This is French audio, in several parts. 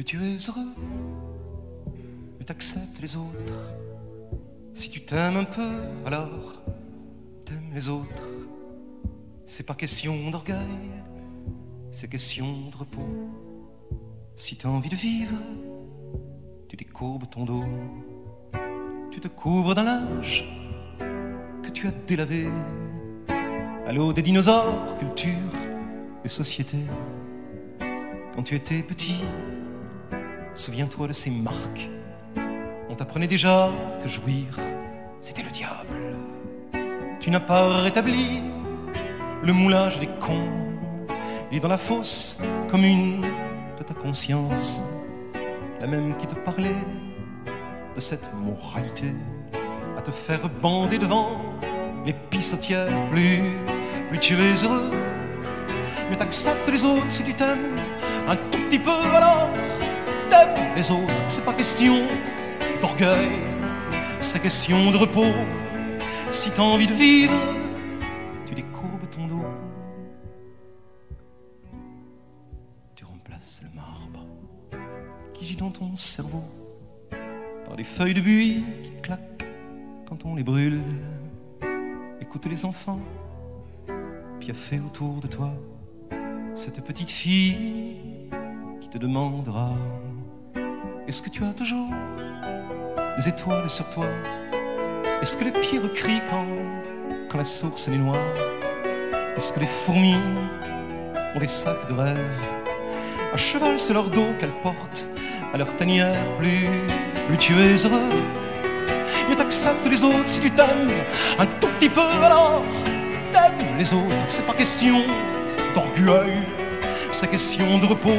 plus tu es heureux, plus t'acceptes les autres. Si tu t'aimes un peu, alors t'aimes les autres. C'est pas question d'orgueil, c'est question de repos. Si t'as envie de vivre, tu décourbes ton dos. Tu te couvres d'un linge que tu as délavé à l'eau des dinosaures, culture et société. Quand tu étais petit, souviens-toi de ces marques. On t'apprenait déjà que jouir, c'était le diable. Tu n'as pas rétabli le moulage des cons et dans la fosse commune de ta conscience, la même qui te parlait de cette moralité, à te faire bander devant les pissotières. Plus tu es heureux, mieux t'acceptes les autres. Si tu t'aimes un tout petit peu, alors t'aimes les autres. C'est pas question d'orgueil, c'est question de repos. Si t'as envie de vivre, tu décourbes ton dos. Tu remplaces le marbre qui gît dans ton cerveau par des feuilles de buis qui claquent quand on les brûle. Écoute les enfants, piaffer autour de toi, cette petite fille qui te demandera: est-ce que tu as toujours des étoiles sur toi? Est-ce que les pieds recrient quand la source les noie? Est-ce que les fourmis ont des sacs de rêve à cheval sur leur dos qu'elles portent à leur tanière? Plus tu es heureux, mieux t'acceptes les autres. Si tu t'aimes un tout petit peu, alors t'aimes les autres. C'est pas question d'orgueil, c'est question de repos.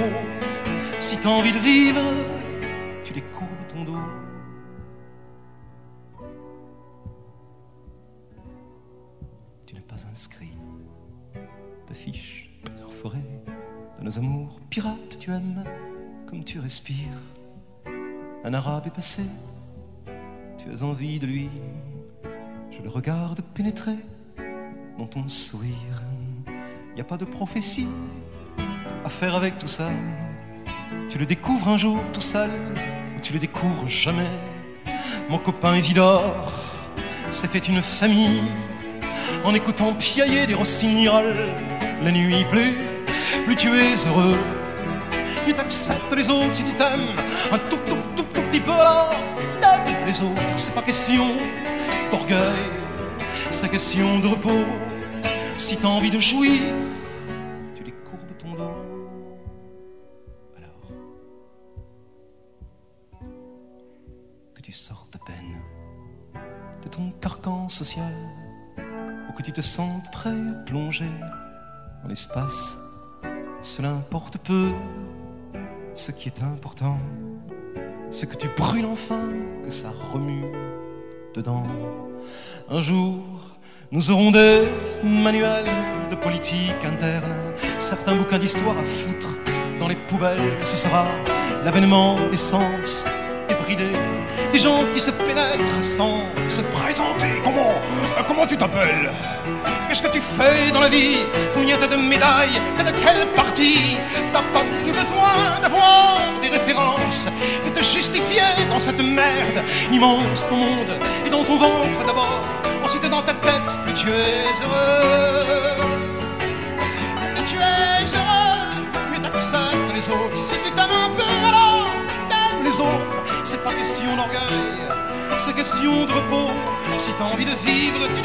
Si t'as envie de vivre, tu décourbes ton dos. Tu n'es pas inscrit de fiches perforées de nos amours pirates. Tu aimes comme tu respires. Un arabe est passé, tu as envie de lui. Je le regarde pénétrer dans ton sourire. Y a pas de prophétie à faire avec tout ça. Tu le découvres un jour tout seul, ou tu le découvres jamais. Mon copain Isidore s'est fait une famille en écoutant piailler des rossignols la nuit. Plus tu es heureux, plus t'acceptes les autres. Si tu t'aimes un tout petit peu, alors t'aimes les autres. C'est pas question d'orgueil, c'est question de repos. Si t'as envie de jouir, tu décourbes ton dos. Alors que tu sortes à peine de ton carcan social, ou que tu te sentes prêt à plonger dans l'espace, cela importe peu. Ce qui est important, c'est que tu brûles enfin, que ça remue dedans. Un jour, nous aurons des manuels de politique interne, certains bouquins d'histoire à foutre dans les poubelles. Ce sera l'avènement des sens débridés, des gens qui se pénètrent sans se présenter. Comment tu t'appelles? Qu'est-ce que tu fais dans la vie? Combien t'as de médailles? T'as de quelle partie? T'as pas du tout besoin d'avoir des références et te justifier dans cette merde immense. Ton monde est dans ton ventre d'abord, ensuite dans ta tête. Plus tu es heureux, plus tu es heureux, mieux t'acceptes les autres. Si tu t'aimes un peu, alors t'aimes les autres. C'est pas question d'orgueil, c'est question de repos. Si t'as envie de vivre, tu